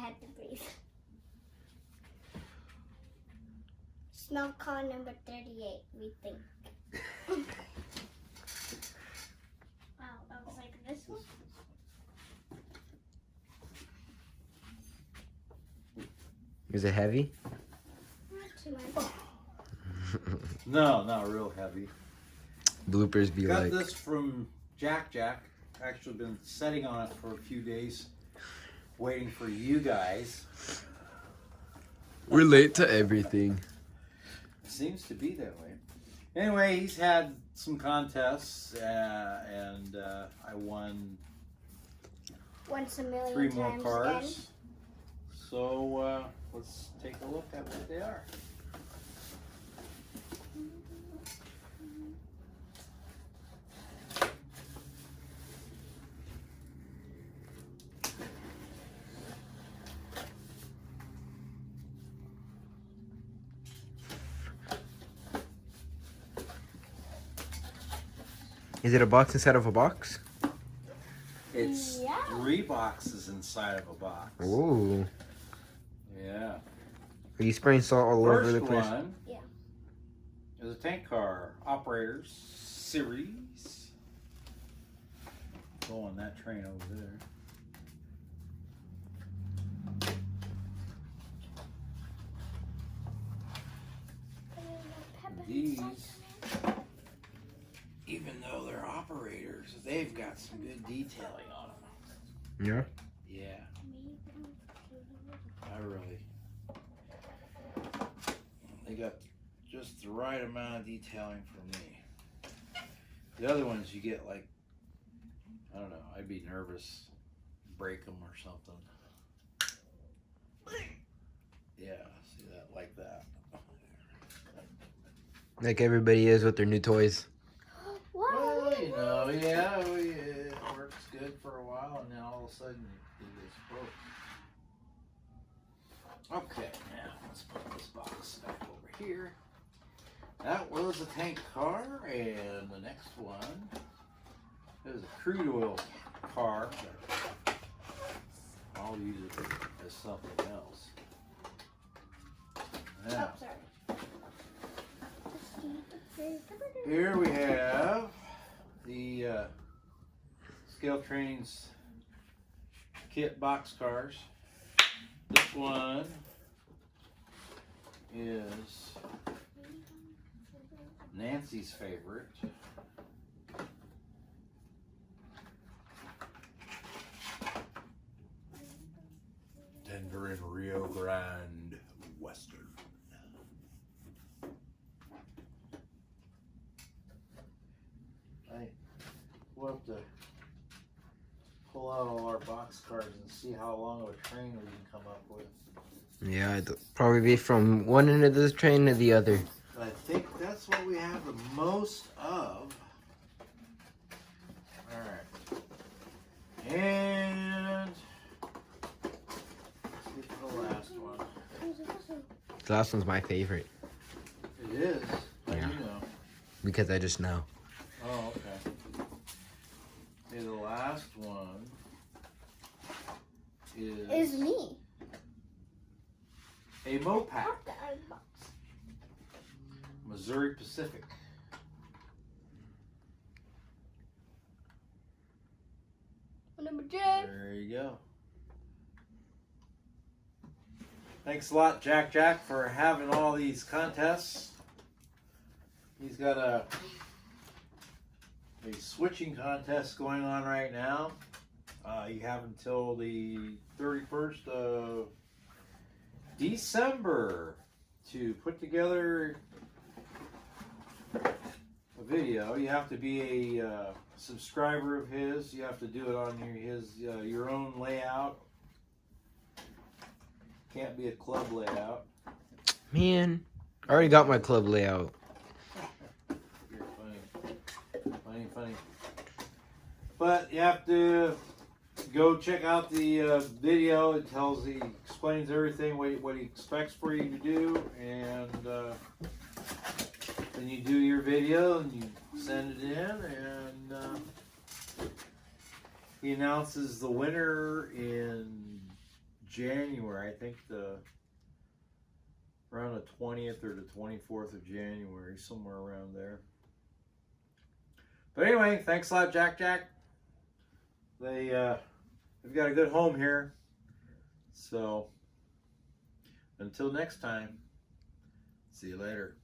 had to breathe. Smell car number 38, we think. Wow, that was like this one? Is it heavy? Not too much. No, not real heavy. Bloopers be Got like. this from Jac Jac. Actually been sitting on it for a few days, waiting for you guys. We're late to everything. Seems to be that way. Anyway, he's had some contests, and I won Once a million 3 more times cars. again. So let's take a look at what they are. Is it a box inside of a box? It's Yeah. 3 boxes inside of a box. Ooh. Yeah. Are you spraying salt all over First the place? one Yeah. is a tank car operators series. Go on that train over there. These, even though they're operators, they've got some good detailing on them. Yeah. Yeah, I really. They got just the right amount of detailing for me. The other ones you get like, I don't know, I'd be nervous, break them or something. Yeah, see that, like that. Like everybody is with their new toys. Well, you know, yeah, it works good for a while, and then all of a sudden it gets broke. Okay, now let's put this box back over here. That was a tank car, and the next one is a crude oil car. I'll use it as something else. Now, Oh, sorry. here we have the Scale Training's kit box cars. This one is Nancy's favorite. Denver and Rio Grande Western. We'll have to pull out all our box cars and see how long of a train we can come up with. Yeah, it'll probably be from one end of the train to the other. I think that's what we have the most of. Alright. And let's get to the last one. The last one's my favorite It is. How do Yeah. you know? because I just know. Oh, okay. Okay, the last one Is me. a Mopac, Pop the other box. Missouri Pacific. Number 10. There you go. Thanks a lot, Jac Jac, for having all these contests. He's got a switching contest going on right now. You have until the 31st of December to put together a video. You have to be a subscriber of his. You have to do it on your own layout. Can't be a club layout. Man, I already got my club layout. You're funny. Funny. But you have to go check out the video. It explains everything, what he expects for you to do, and then you do your video and you send it in, and he announces the winner in January. I think around the 20th or the 24th of January, somewhere around there. But anyway, thanks a lot, Jac Jac. They've got a good home here. So until next time, see you later.